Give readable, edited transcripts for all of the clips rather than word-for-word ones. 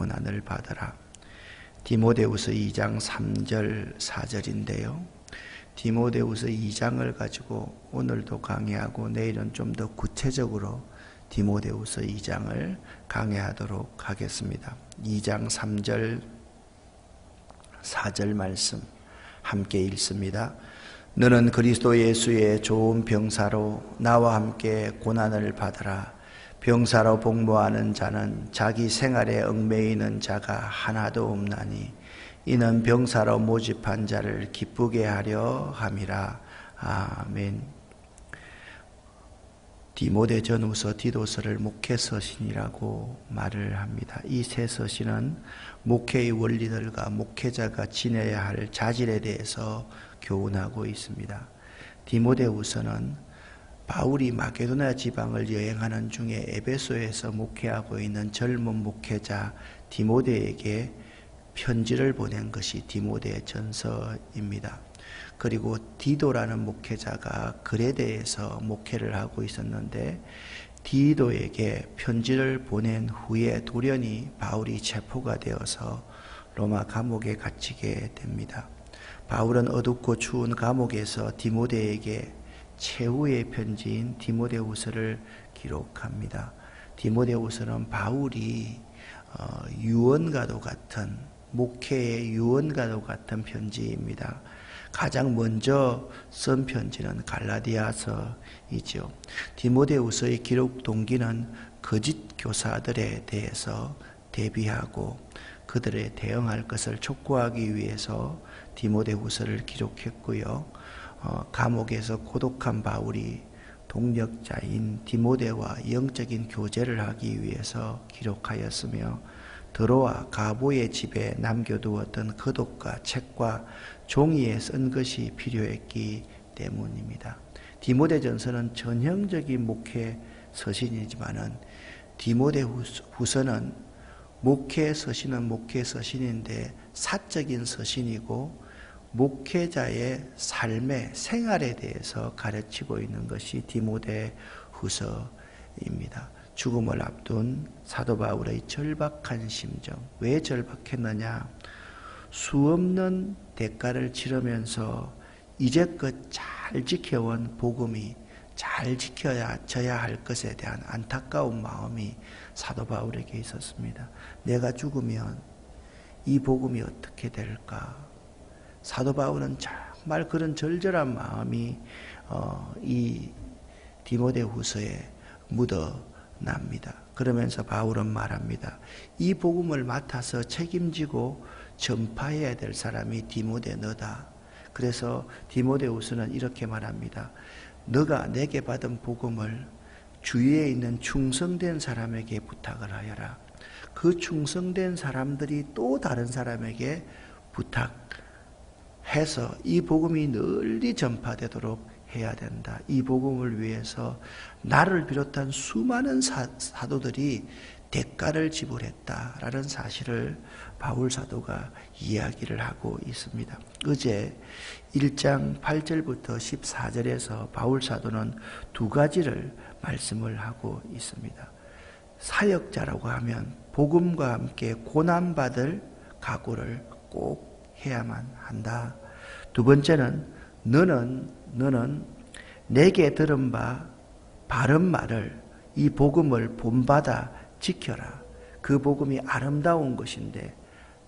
고난을 받으라. 디모데후서 2장 3절 4절인데요. 디모데후서 2장을 가지고 오늘도 강의하고 내일은 좀 더 구체적으로 디모데후서 2장을 강의하도록 하겠습니다. 2장 3절 4절 말씀 함께 읽습니다. 너는 그리스도 예수의 좋은 병사로 나와 함께 고난을 받으라. 병사로 복무하는 자는 자기 생활에 얽매이는 자가 하나도 없나니 이는 병사로 모집한 자를 기쁘게 하려 함이라. 아멘. 디모데전후서 디도서를 목회서신이라고 말을 합니다. 이 세 서신은 목회의 원리들과 목회자가 지내야 할 자질에 대해서 교훈하고 있습니다. 디모데후서는 바울이 마게도냐 지방을 여행하는 중에 에베소에서 목회하고 있는 젊은 목회자 디모데에게 편지를 보낸 것이 디모데전서입니다. 그리고 디도라는 목회자가 그레데에서 목회를 하고 있었는데 디도에게 편지를 보낸 후에 돌연히 바울이 체포가 되어서 로마 감옥에 갇히게 됩니다. 바울은 어둡고 추운 감옥에서 디모데에게 최후의 편지인 디모데후서를 기록합니다. 디모데후서는 바울이 유언과도 같은 목회의 유언과도 같은 편지입니다. 가장 먼저 쓴 편지는 갈라디아서이죠. 디모데후서의 기록 동기는 거짓 교사들에 대해서 대비하고 그들에 대응할 것을 촉구하기 위해서 디모데후서를 기록했고요. 감옥에서 고독한 바울이 동역자인 디모데와 영적인 교제를 하기 위해서 기록하였으며 드로아 가보의 집에 남겨두었던 거독과 책과 종이에 쓴 것이 필요했기 때문입니다. 디모데전서는 전형적인 목회 서신이지만은 디모데후서는 목회 서신은 목회 서신인데 사적인 서신이고 목회자의 삶의 생활에 대해서 가르치고 있는 것이 디모데후서입니다. 죽음을 앞둔 사도 바울의 절박한 심정. 왜 절박했느냐? 수없는 대가를 치르면서 이제껏 잘 지켜온 복음이 잘 지켜져야 할 것에 대한 안타까운 마음이 사도 바울에게 있었습니다. 내가 죽으면 이 복음이 어떻게 될까? 사도 바울은 정말 그런 절절한 마음이 이 디모데후서에 묻어납니다. 그러면서 바울은 말합니다. 이 복음을 맡아서 책임지고 전파해야 될 사람이 디모데 너다. 그래서 디모데후서는 이렇게 말합니다. 너가 내게 받은 복음을 주위에 있는 충성된 사람에게 부탁을 하여라. 그 충성된 사람들이 또 다른 사람에게 부탁해서 이 복음이 널리 전파되도록 해야 된다. 이 복음을 위해서 나를 비롯한 수많은 사도들이 대가를 지불했다라는 사실을 바울 사도가 이야기를 하고 있습니다. 어제 1장 8절부터 14절에서 바울 사도는 두 가지를 말씀을 하고 있습니다. 사역자라고 하면 복음과 함께 고난받을 각오를 꼭 해야만 한다. 두 번째는 너는 내게 들은 바 바른 말을 이 복음을 본받아 지켜라. 그 복음이 아름다운 것인데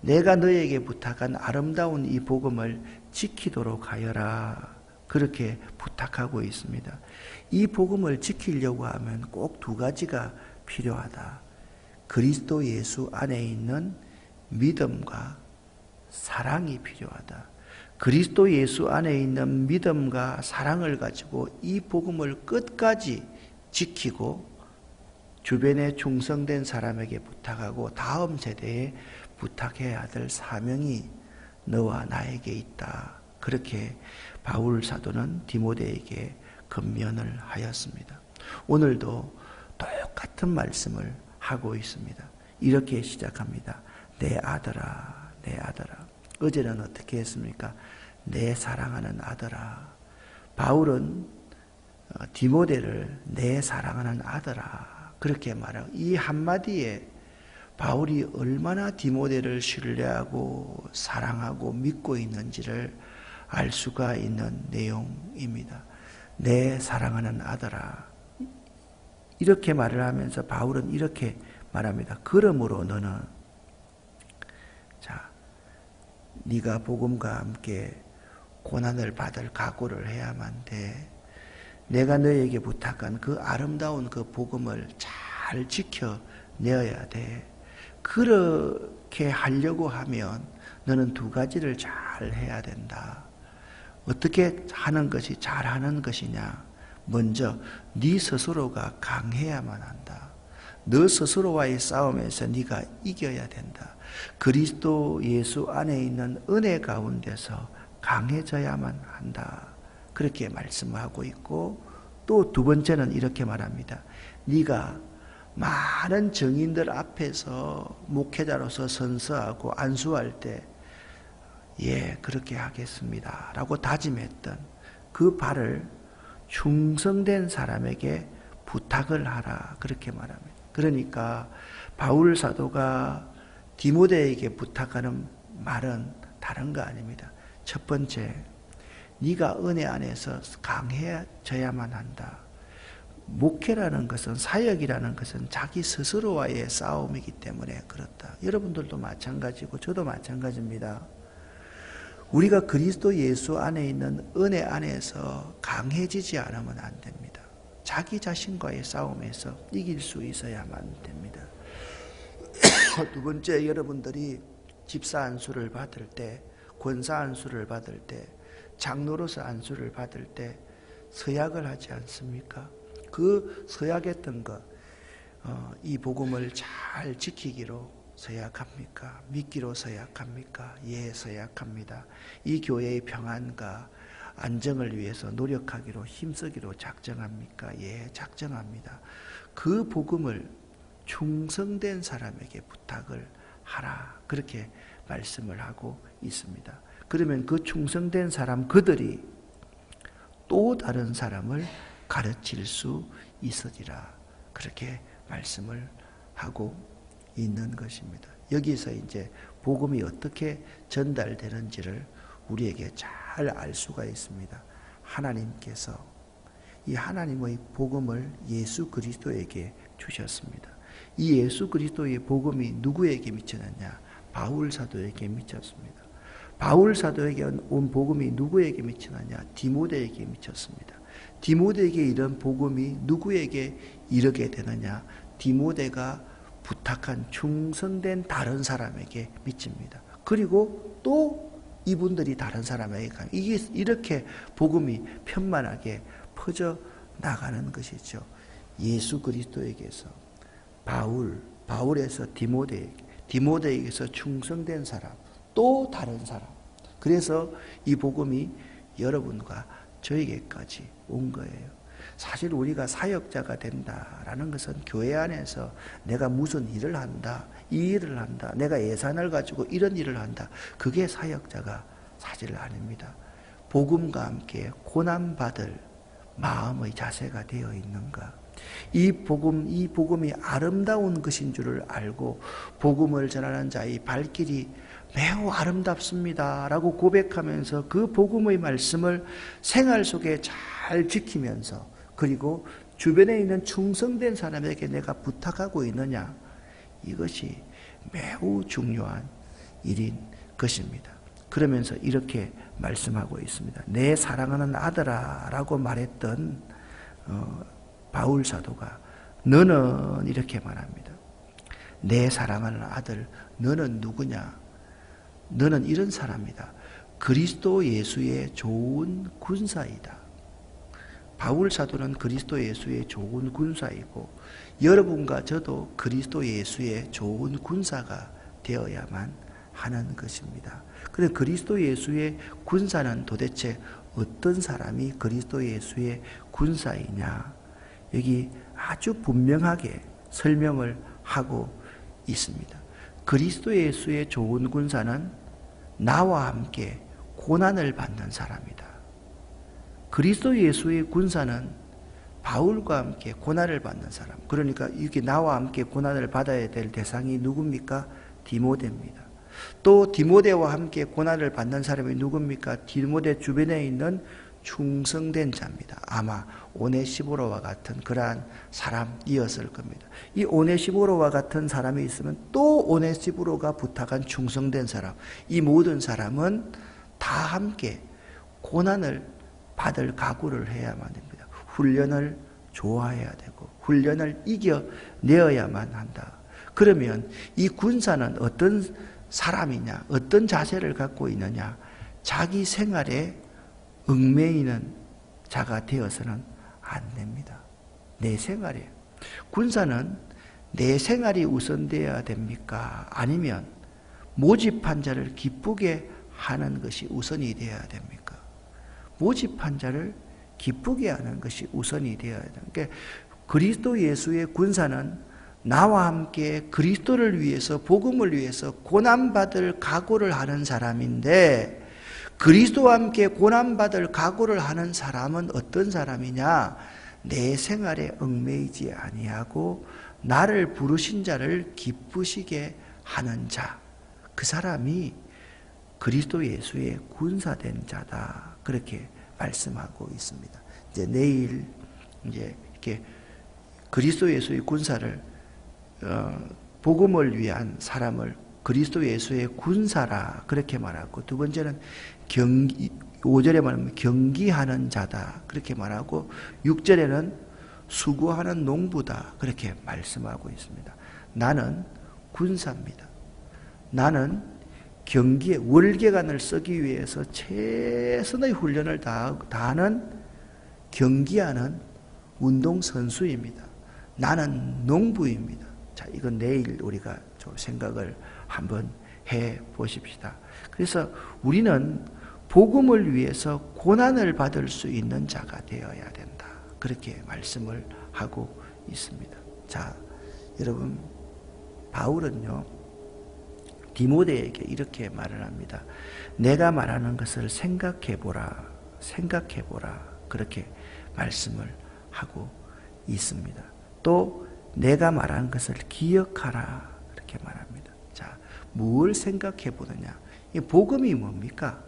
내가 너에게 부탁한 아름다운 이 복음을 지키도록 하여라. 그렇게 부탁하고 있습니다. 이 복음을 지키려고 하면 꼭 두 가지가 필요하다. 그리스도 예수 안에 있는 믿음과 사랑이 필요하다. 그리스도 예수 안에 있는 믿음과 사랑을 가지고 이 복음을 끝까지 지키고 주변에 충성된 사람에게 부탁하고 다음 세대에 부탁해야 될 사명이 너와 나에게 있다. 그렇게 바울 사도는 디모데에게 권면을 하였습니다. 오늘도 똑같은 말씀을 하고 있습니다. 이렇게 시작합니다. 내 아들아, 내 아들아. 어제는 어떻게 했습니까? 내 사랑하는 아들아. 바울은 디모데를 내 사랑하는 아들아 그렇게 말하고 이 한마디에 바울이 얼마나 디모데를 신뢰하고 사랑하고 믿고 있는지를 알 수가 있는 내용입니다. 내 사랑하는 아들아, 이렇게 말을 하면서 바울은 이렇게 말합니다. 그러므로 너는 네가 복음과 함께 고난을 받을 각오를 해야만 돼. 내가 너에게 부탁한 그 아름다운 그 복음을 잘 지켜내어야 돼. 그렇게 하려고 하면 너는 두 가지를 잘 해야 된다. 어떻게 하는 것이 잘하는 것이냐? 먼저 네 스스로가 강해야만 한다. 너 스스로와의 싸움에서 네가 이겨야 된다. 그리스도 예수 안에 있는 은혜 가운데서 강해져야만 한다. 그렇게 말씀하고 있고, 또 두 번째는 이렇게 말합니다. 네가 많은 증인들 앞에서 목회자로서 선서하고 안수할 때 그렇게 하겠습니다 라고 다짐했던 그 바를 충성된 사람에게 부탁을 하라, 그렇게 말합니다. 그러니까 바울 사도가 디모데에게 부탁하는 말은 다른 거 아닙니다. 첫 번째, 네가 은혜 안에서 강해져야만 한다. 목회라는 것은, 사역이라는 것은 자기 스스로와의 싸움이기 때문에 그렇다. 여러분들도 마찬가지고 저도 마찬가지입니다. 우리가 그리스도 예수 안에 있는 은혜 안에서 강해지지 않으면 안 됩니다. 자기 자신과의 싸움에서 이길 수 있어야만 됩니다. 두 번째, 여러분들이 집사 안수를 받을 때, 권사 안수를 받을 때, 장로로서 안수를 받을 때 서약을 하지 않습니까? 그 서약했던 것, 이 복음을 잘 지키기로 서약합니까? 믿기로 서약합니까? 예, 서약합니다. 이 교회의 평안과 안정을 위해서 노력하기로, 힘쓰기로 작정합니까? 예, 작정합니다. 그 복음을 충성된 사람에게 부탁을 하라, 그렇게 말씀을 하고 있습니다. 그러면 그 충성된 사람, 그들이 또 다른 사람을 가르칠 수 있으리라, 그렇게 말씀을 하고 있는 것입니다. 여기서 이제 복음이 어떻게 전달되는지를 우리에게 잘 알 수가 있습니다. 하나님께서 이 하나님의 복음을 예수 그리스도에게 주셨습니다. 이 예수 그리스도의 복음이 누구에게 미쳤느냐? 바울 사도에게 미쳤습니다. 바울 사도에게 온 복음이 누구에게 미치느냐? 디모데에게 미쳤습니다. 디모데에게 이런 복음이 누구에게 이르게 되느냐? 디모데가 부탁한 충성된 다른 사람에게 미칩니다. 그리고 또 이분들이 다른 사람에게 가면 이게 이렇게 복음이 편만하게 퍼져 나가는 것이죠. 예수 그리스도에게서 바울에서 디모데에게, 디모데에게서 충성된 사람, 또 다른 사람. 그래서 이 복음이 여러분과 저에게까지 온 거예요. 사실 우리가 사역자가 된다라는 것은 교회 안에서 내가 무슨 일을 한다, 이 일을 한다, 내가 예산을 가지고 이런 일을 한다, 그게 사역자가 사실 아닙니다. 복음과 함께 고난받을 마음의 자세가 되어 있는가? 이 복음이 아름다운 것인 줄을 알고 복음을 전하는 자의 발길이 매우 아름답습니다 라고 고백하면서 그 복음의 말씀을 생활 속에 잘 지키면서, 그리고 주변에 있는 충성된 사람에게 내가 부탁하고 있느냐, 이것이 매우 중요한 일인 것입니다. 그러면서 이렇게 말씀하고 있습니다. 내 사랑하는 아들아 라고 말했던 바울 사도가 너는 이렇게 말합니다. 내 사랑하는 아들, 너는 누구냐? 너는 이런 사람이다. 그리스도 예수의 좋은 군사이다. 바울 사도는 그리스도 예수의 좋은 군사이고, 여러분과 저도 그리스도 예수의 좋은 군사가 되어야만 하는 것입니다. 그런데 그리스도 예수의 군사는 도대체 어떤 사람이 그리스도 예수의 군사이냐? 여기 아주 분명하게 설명을 하고 있습니다. 그리스도 예수의 좋은 군사는 나와 함께 고난을 받는 사람이다. 그리스도 예수의 군사는 바울과 함께 고난을 받는 사람, 그러니까 이게 나와 함께 고난을 받아야 될 대상이 누굽니까? 디모데입니다. 또 디모데와 함께 고난을 받는 사람이 누굽니까? 디모데 주변에 있는 충성된 자입니다. 아마 오네시보로와 같은 그러한 사람이었을 겁니다. 이 오네시보로와 같은 사람이 있으면 또 오네시보로가 부탁한 충성된 사람, 이 모든 사람은 다 함께 고난을 받을 각오를 해야만 됩니다. 훈련을 좋아해야 되고 훈련을 이겨내어야만 한다. 그러면 이 군사는 어떤 사람이냐, 어떤 자세를 갖고 있느냐, 자기 생활에 얽매이는 자가 되어서는 안 됩니다. 내 생활에. 군사는 내 생활이 우선되어야 됩니까? 아니면 모집한 자를 기쁘게 하는 것이 우선이 되어야 됩니까? 모집한 자를 기쁘게 하는 것이 우선이 되어야 됩니다. 그러니까 그리스도 예수의 군사는 나와 함께 그리스도를 위해서, 복음을 위해서 고난받을 각오를 하는 사람인데, 그리스도와 함께 고난받을 각오를 하는 사람은 어떤 사람이냐? 내 생활에 얽매이지 아니하고 나를 부르신 자를 기쁘시게 하는 자, 그 사람이 그리스도 예수의 군사된 자다. 그렇게 말씀하고 있습니다. 이제 내일 이제 이렇게 그리스도 예수의 군사를 복음을 위한 사람을 그리스도 예수의 군사라 그렇게 말하고, 두 번째는 5절에 말하면 경기하는 자다 그렇게 말하고, 6절에는 수고하는 농부다 그렇게 말씀하고 있습니다. 나는 군사입니다. 나는 경기에 월계관을 쓰기 위해서 최선의 훈련을 다하는 경기하는 운동선수입니다. 나는 농부입니다. 자, 이건 내일 우리가 좀 생각을 한번 해 보십시다. 그래서 우리는 복음을 위해서 고난을 받을 수 있는 자가 되어야 된다. 그렇게 말씀을 하고 있습니다. 자, 여러분, 바울은요, 디모데에게 이렇게 말을 합니다. 내가 말하는 것을 생각해 보라. 생각해 보라. 그렇게 말씀을 하고 있습니다. 또 내가 말한 것을 기억하라. 그렇게 말합니다. 자, 뭘 생각해 보느냐? 이 복음이 뭡니까?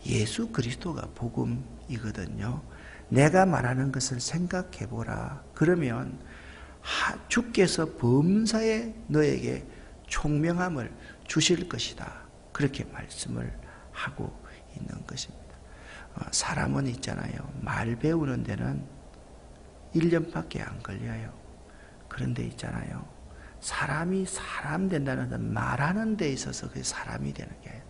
예수 그리스도가 복음이거든요. 내가 말하는 것을 생각해 보라. 그러면 주께서 범사에 너에게 총명함을 주실 것이다. 그렇게 말씀을 하고 있는 것입니다. 사람은 있잖아요. 말 배우는 데는 1년밖에 안 걸려요. 그런데 있잖아요. 사람이 사람 된다는 건 말하는 데 있어서 그게 사람이 되는 게 아니에요.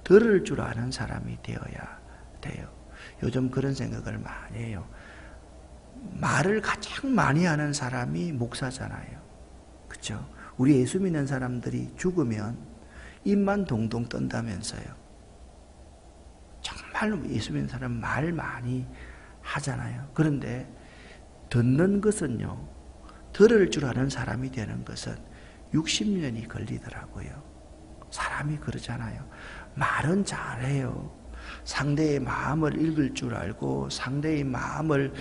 들을 줄 아는 사람이 되어야 돼요. 요즘 그런 생각을 많이 해요. 말을 가장 많이 하는 사람이 목사잖아요. 그렇죠? 우리 예수 믿는 사람들이 죽으면 입만 동동 떤다면서요. 정말로 예수 믿는 사람 말 많이 하잖아요. 그런데 듣는 것은요, 들을 줄 아는 사람이 되는 것은 60년이 걸리더라고요. 사람이 그러잖아요. 말은 잘해요. 상대의 마음을 읽을 줄 알고 상대의 마음을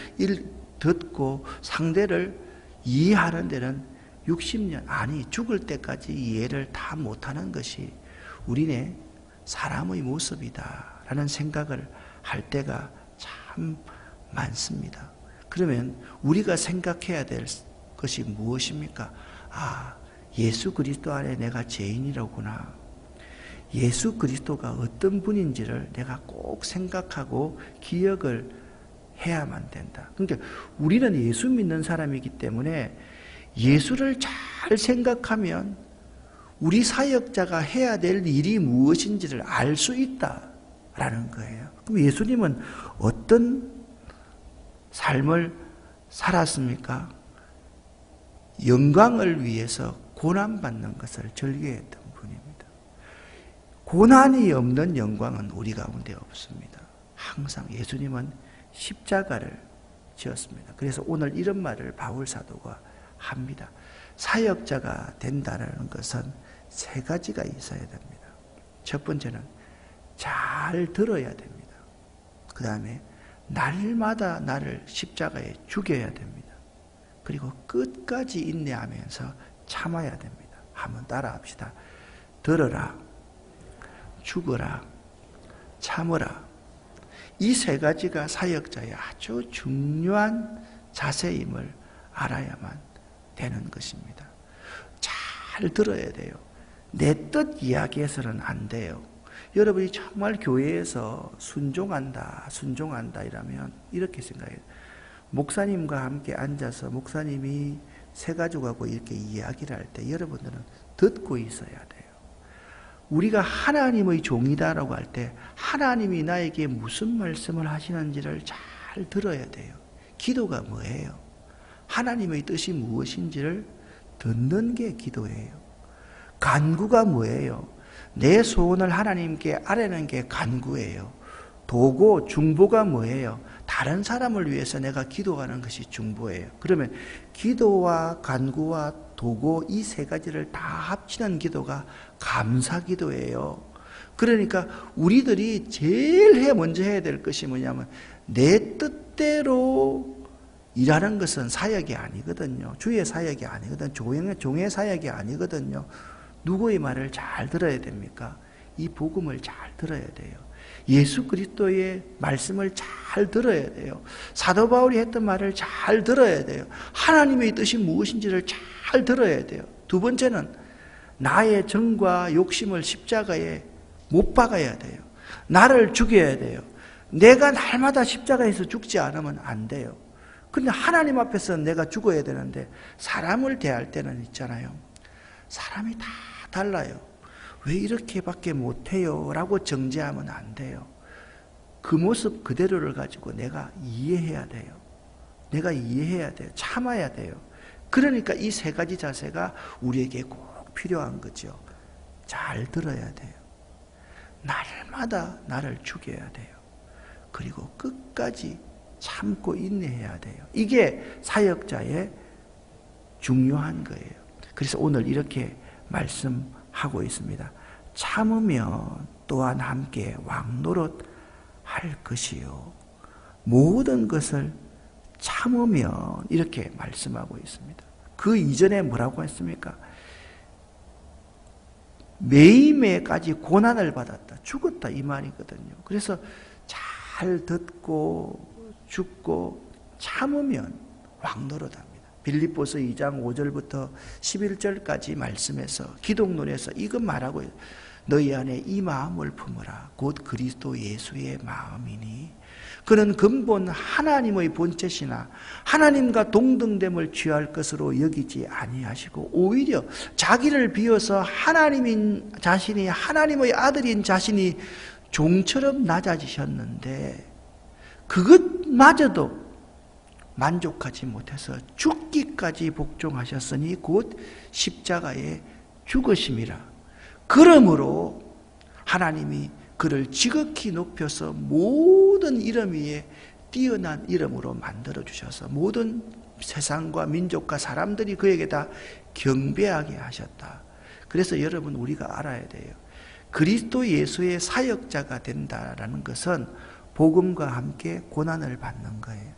듣고 상대를 이해하는 데는 60년, 아니 죽을 때까지 이해를 다 못하는 것이 우리네 사람의 모습이다 라는 생각을 할 때가 참 많습니다. 그러면 우리가 생각해야 될 것이 무엇입니까? 아, 예수 그리스도 안에 내가 죄인이로구나. 예수 그리스도가 어떤 분인지를 내가 꼭 생각하고 기억을 해야만 된다. 그러니까 우리는 예수 믿는 사람이기 때문에 예수를 잘 생각하면 우리 사역자가 해야 될 일이 무엇인지를 알 수 있다라는 거예요. 그럼 예수님은 어떤 삶을 살았습니까? 영광을 위해서 고난받는 것을 즐겨했던 분입니다. 고난이 없는 영광은 우리 가운데 없습니다. 항상 예수님은 십자가를 지었습니다. 그래서 오늘 이런 말을 바울 사도가 합니다. 사역자가 된다는 것은 세 가지가 있어야 됩니다. 첫 번째는 잘 들어야 됩니다. 그 다음에 날마다 나를 십자가에 죽여야 됩니다. 그리고 끝까지 인내하면서 참아야 됩니다. 한번 따라합시다. 들어라, 죽어라, 참으라. 이 세 가지가 사역자의 아주 중요한 자세임을 알아야만 되는 것입니다. 잘 들어야 돼요. 내 뜻 이야기해서는 안 돼요. 여러분이 정말 교회에서 순종한다 이러면 이렇게 생각해요. 목사님과 함께 앉아서 목사님이 새 가족하고 이렇게 이야기를 할 때 여러분들은 듣고 있어야 돼요. 우리가 하나님의 종이다라고 할 때 하나님이 나에게 무슨 말씀을 하시는지를 잘 들어야 돼요. 기도가 뭐예요? 하나님의 뜻이 무엇인지를 듣는 게 기도예요. 간구가 뭐예요? 내 소원을 하나님께 아뢰는 게 간구예요. 도고, 중보가 뭐예요? 다른 사람을 위해서 내가 기도하는 것이 중보예요. 그러면 기도와 간구와 도고 이 세 가지를 다 합치는 기도가 감사기도예요. 그러니까 우리들이 제일 먼저 해야 될 것이 뭐냐면 내 뜻대로 일하는 것은 사역이 아니거든요. 주의 사역이 아니거든요. 종의 사역이 아니거든요. 누구의 말을 잘 들어야 됩니까? 이 복음을 잘 들어야 돼요. 예수 그리스도의 말씀을 잘 들어야 돼요. 사도 바울이 했던 말을 잘 들어야 돼요. 하나님의 뜻이 무엇인지를 잘 들어야 돼요. 두 번째는 나의 정과 욕심을 십자가에 못 박아야 돼요. 나를 죽여야 돼요. 내가 날마다 십자가에서 죽지 않으면 안 돼요. 근데 하나님 앞에서 내가 죽어야 되는데 사람을 대할 때는 있잖아요. 사람이 다 달라요. 왜 이렇게밖에 못해요? 라고 정죄하면 안 돼요. 그 모습 그대로를 가지고 내가 이해해야 돼요. 내가 이해해야 돼요. 참아야 돼요. 그러니까 이 세 가지 자세가 우리에게 꼭 필요한 거죠. 잘 들어야 돼요. 날마다 나를 죽여야 돼요. 그리고 끝까지 참고 인내해야 돼요. 이게 사역자의 중요한 거예요. 그래서 오늘 이렇게 말씀하고 있습니다. 참으면 또한 함께 왕노릇 할 것이요. 모든 것을 참으면 이렇게 말씀하고 있습니다. 그 이전에 뭐라고 했습니까? 매일매일까지 고난을 받았다. 죽었다 이 말이거든요. 그래서 잘 듣고 죽고 참으면 왕노릇합니다. 빌립보서 2장 5절부터 11절까지 말씀에서 기독론에서 이것 말하고 있어요. 너희 안에 이 마음을 품으라. 곧 그리스도 예수의 마음이니 그는 근본 하나님의 본체시나 하나님과 동등됨을 취할 것으로 여기지 아니하시고 오히려 자기를 비워서 하나님인 자신이 하나님의 아들인 자신이 종처럼 낮아지셨는데 그것마저도 만족하지 못해서 죽기까지 복종하셨으니 곧 십자가에 죽으심이라. 그러므로 하나님이 그를 지극히 높여서 모든 이름 위에 뛰어난 이름으로 만들어주셔서 모든 세상과 민족과 사람들이 그에게 다 경배하게 하셨다. 그래서 여러분 우리가 알아야 돼요. 그리스도 예수의 사역자가 된다라는 것은 복음과 함께 고난을 받는 거예요.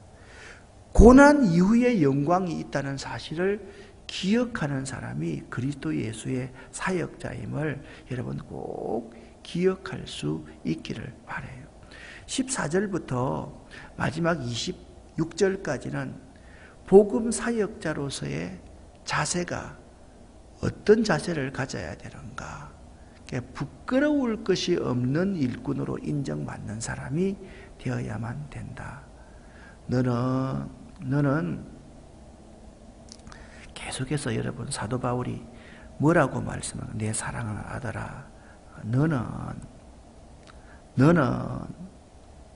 고난 이후에 영광이 있다는 사실을 기억하는 사람이 그리스도 예수의 사역자임을 여러분 꼭 기억할 수 있기를 바라요. 14절부터 마지막 26절까지는 복음 사역자로서의 자세가 어떤 자세를 가져야 되는가. 부끄러울 것이 없는 일꾼으로 인정받는 사람이 되어야만 된다. 너는 계속해서 여러분 사도 바울이 뭐라고 말씀하는 내 사랑하는 아들아 너는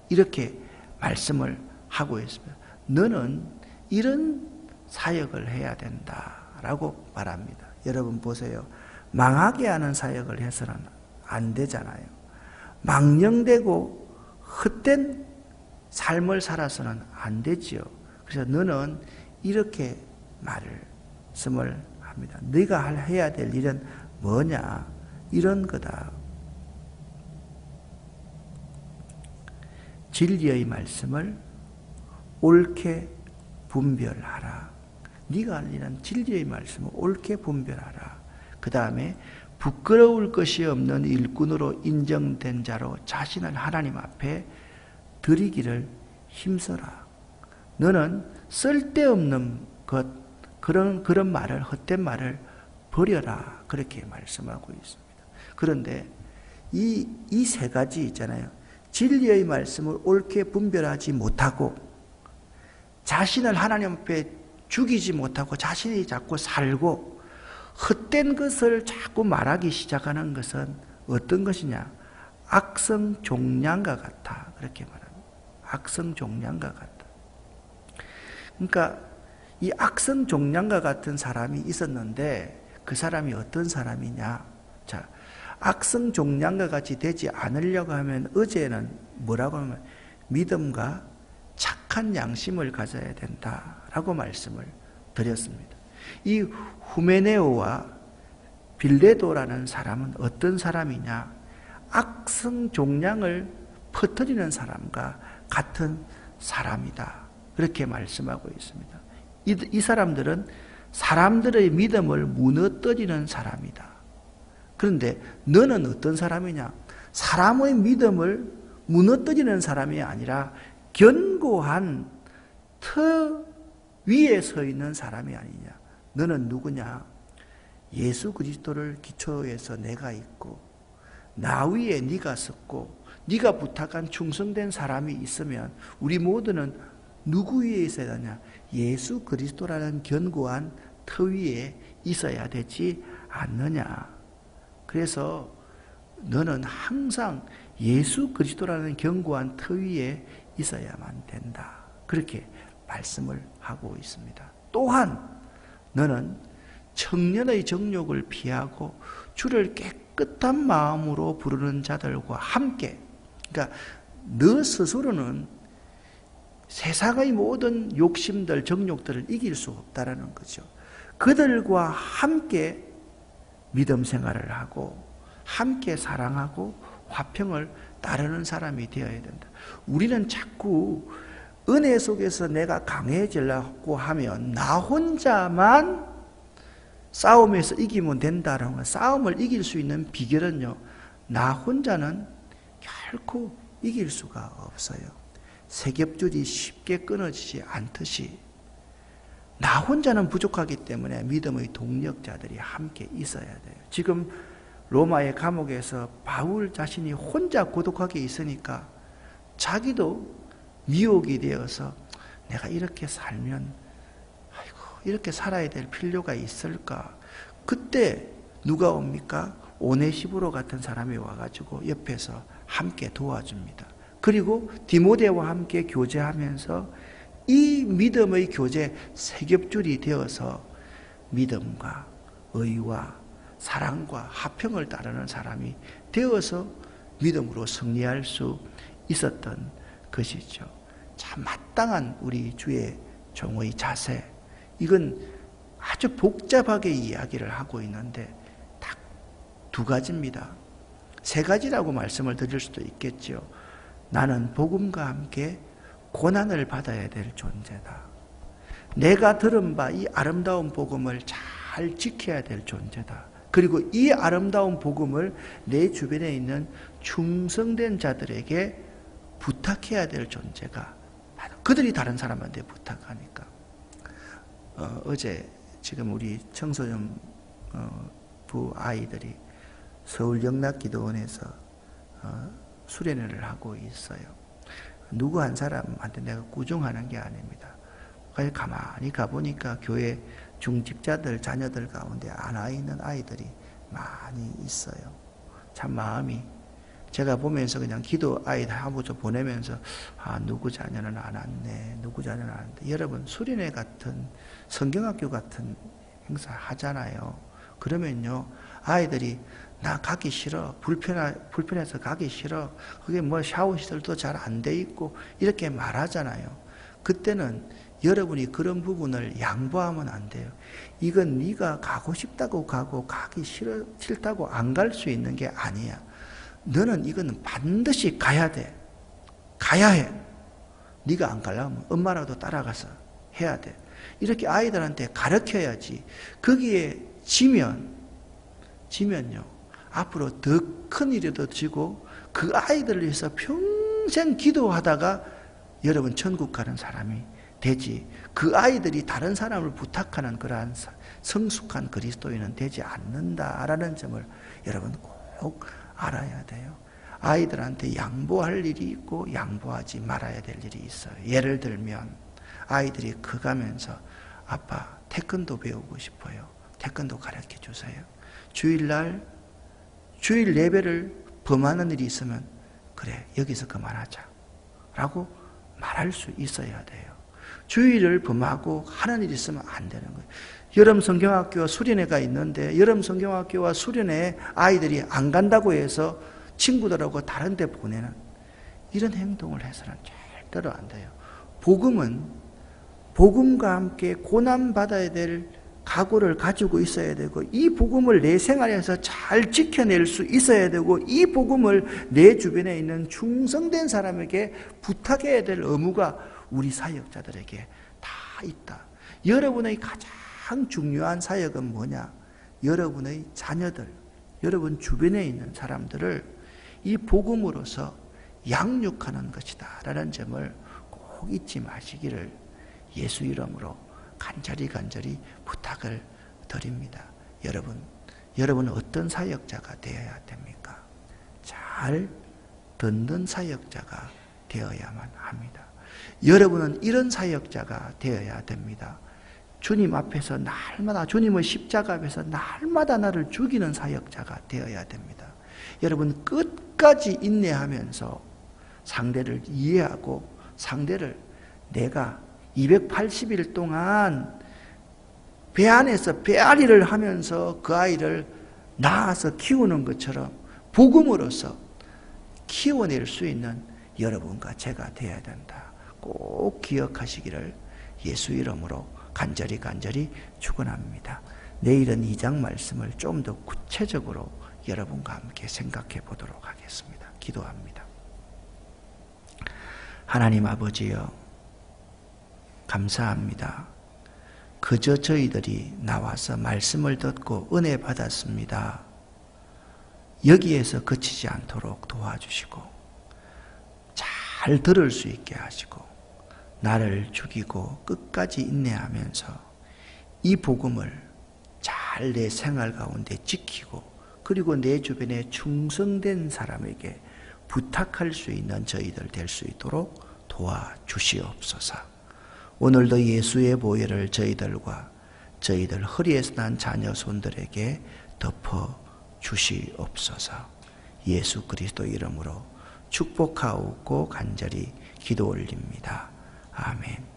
이렇게 말씀을 하고 있습니다. 너는 이런 사역을 해야 된다라고 말합니다. 여러분 보세요. 망하게 하는 사역을 해서는 안 되잖아요. 망령되고 헛된 삶을 살아서는 안 되지요. 그래서 너는 이렇게 말씀을 합니다. 네가 해야 될 일은 뭐냐? 이런 거다. 진리의 말씀을 옳게 분별하라. 네가 알리는 진리의 말씀을 옳게 분별하라. 그 다음에 부끄러울 것이 없는 일꾼으로 인정된 자로 자신을 하나님 앞에 드리기를 힘써라. 너는 쓸데없는 것, 그런 말을, 헛된 말을 버려라. 그렇게 말씀하고 있습니다. 그런데 이 세 가지 있잖아요. 진리의 말씀을 옳게 분별하지 못하고 자신을 하나님 앞에 죽이지 못하고 자신이 자꾸 살고 헛된 것을 자꾸 말하기 시작하는 것은 어떤 것이냐? 악성 종량과 같아. 그렇게 말합니다. 악성 종량과 같다. 그러니까 이 악성 종량과 같은 사람이 있었는데 그 사람이 어떤 사람이냐? 자, 악성 종량과 같이 되지 않으려고 하면 어제는 뭐라고 하면 믿음과 착한 양심을 가져야 된다라고 말씀을 드렸습니다. 이 후메네오와 빌레도라는 사람은 어떤 사람이냐? 악성 종량을 퍼뜨리는 사람과 같은 사람이다. 그렇게 말씀하고 있습니다. 이 사람들은 사람들의 믿음을 무너뜨리는 사람이다. 그런데 너는 어떤 사람이냐? 사람의 믿음을 무너뜨리는 사람이 아니라 견고한 터 위에 서 있는 사람이 아니냐? 너는 누구냐? 예수 그리스도를 기초해서 내가 있고 나 위에 네가 섰고 네가 부탁한 충성된 사람이 있으면 우리 모두는 누구 위에 있어야 하냐? 예수 그리스도라는 견고한 터 위에 있어야 되지 않느냐? 그래서 너는 항상 예수 그리스도라는 견고한 터 위에 있어야만 된다. 그렇게 말씀을 하고 있습니다. 또한 너는 청년의 정욕을 피하고 주를 깨끗한 마음으로 부르는 자들과 함께, 그러니까 너 스스로는 세상의 모든 욕심들, 정욕들을 이길 수 없다라는 거죠. 그들과 함께 믿음 생활을 하고 함께 사랑하고 화평을 따르는 사람이 되어야 된다. 우리는 자꾸 은혜 속에서 내가 강해지려고 하면 나 혼자만 싸움에서 이기면 된다는 거. 싸움을 이길 수 있는 비결은요, 나 혼자는 결코 이길 수가 없어요. 세겹줄이 쉽게 끊어지지 않듯이 나 혼자는 부족하기 때문에 믿음의 동력자들이 함께 있어야 돼요. 지금 로마의 감옥에서 바울 자신이 혼자 고독하게 있으니까 자기도 미혹이 되어서 내가 이렇게 살면 아이고 이렇게 살아야 될 필요가 있을까? 그때 누가 옵니까? 오네시부로 같은 사람이 와가지고 옆에서 함께 도와줍니다. 그리고 디모데와 함께 교제하면서 이 믿음의 교제 세겹줄이 되어서 믿음과 의와 사랑과 화평을 따르는 사람이 되어서 믿음으로 승리할 수 있었던 것이죠. 참 마땅한 우리 주의 종의 자세, 이건 아주 복잡하게 이야기를 하고 있는데 딱 두 가지입니다. 세 가지라고 말씀을 드릴 수도 있겠죠. 나는 복음과 함께 고난을 받아야 될 존재다. 내가 들은 바 이 아름다운 복음을 잘 지켜야 될 존재다. 그리고 이 아름다운 복음을 내 주변에 있는 충성된 자들에게 부탁해야 될 존재가, 그들이 다른 사람한테 부탁하니까. 어제 지금 우리 청소년 부 아이들이 서울 영락기도원에서 수련회를 하고 있어요. 누구 한 사람한테 내가 꾸중하는 게 아닙니다. 가만히 가보니까 교회 중직자들 자녀들 가운데 안 와 있는 아이들이 많이 있어요. 참 마음이, 제가 보면서 그냥 기도 아이들 한번 보내면서 누구 자녀는 안 왔네, 누구 자녀는 안 왔네. 여러분 수련회 같은 성경학교 같은 행사 하잖아요. 그러면요 아이들이 나 가기 싫어, 불편해서 가기 싫어, 그게 뭐 샤워시설도 잘 안 돼 있고 이렇게 말하잖아요. 그때는 여러분이 그런 부분을 양보하면 안 돼요. 이건 네가 가고 싶다고 가고 가기 싫다고 안 갈 수 있는 게 아니야. 너는 이거는 반드시 가야 돼. 가야 해. 네가 안 가려면 엄마라도 따라가서 해야 돼. 이렇게 아이들한테 가르쳐야지. 거기에 지면요, 앞으로 더 큰 일에도 지고 그 아이들을 위해서 평생 기도하다가 여러분 천국 가는 사람이 되지, 그 아이들이 다른 사람을 부탁하는 그러한 성숙한 그리스도인은 되지 않는다라는 점을 여러분 꼭 알아야 돼요. 아이들한테 양보할 일이 있고 양보하지 말아야 될 일이 있어요. 예를 들면 아이들이 커가면서 아빠 태권도 배우고 싶어요. 태권도 가르쳐 주세요. 주일 예배를 범하는 일이 있으면 그래 여기서 그만하자 라고 말할 수 있어야 돼요. 주일을 범하고 하는 일이 있으면 안 되는 거예요. 여름 성경학교와 수련회가 있는데 여름 성경학교와 수련회에 아이들이 안 간다고 해서 친구들하고 다른 데 보내는 이런 행동을 해서는 절대로 안 돼요. 복음은 복음과 함께 고난받아야 될 각오를 가지고 있어야 되고, 이 복음을 내 생활에서 잘 지켜낼 수 있어야 되고, 이 복음을 내 주변에 있는 충성된 사람에게 부탁해야 될 의무가 우리 사역자들에게 다 있다. 여러분의 가장 중요한 사역은 뭐냐? 여러분의 자녀들, 여러분 주변에 있는 사람들을 이 복음으로서 양육하는 것이다 라는 점을 꼭 잊지 마시기를 예수 이름으로 간절히 부탁을 드립니다. 여러분은 어떤 사역자가 되어야 됩니까? 잘 듣는 사역자가 되어야만 합니다. 여러분은 이런 사역자가 되어야 됩니다. 주님 앞에서 날마다, 주님의 십자가 앞에서 날마다 나를 죽이는 사역자가 되어야 됩니다. 여러분 끝까지 인내하면서 상대를 이해하고 상대를 내가 280일 동안 배 안에서 배앓이를 하면서 그 아이를 낳아서 키우는 것처럼 복음으로서 키워낼 수 있는 여러분과 제가 되어야 된다. 꼭 기억하시기를 예수 이름으로 간절히 축원합니다. 내일은 2장 말씀을 좀 더 구체적으로 여러분과 함께 생각해 보도록 하겠습니다. 기도합니다. 하나님 아버지여, 감사합니다. 그저 저희들이 나와서 말씀을 듣고 은혜 받았습니다. 여기에서 그치지 않도록 도와주시고 잘 들을 수 있게 하시고 나를 죽이고 끝까지 인내하면서 이 복음을 잘 내 생활 가운데 지키고 그리고 내 주변에 충성된 사람에게 부탁할 수 있는 저희들 될 수 있도록 도와주시옵소서. 오늘도 예수의 보혈을 저희들과 저희들 허리에서 난 자녀 손들에게 덮어 주시옵소서. 예수 그리스도 이름으로 축복하옵고 간절히 기도 올립니다. 아멘.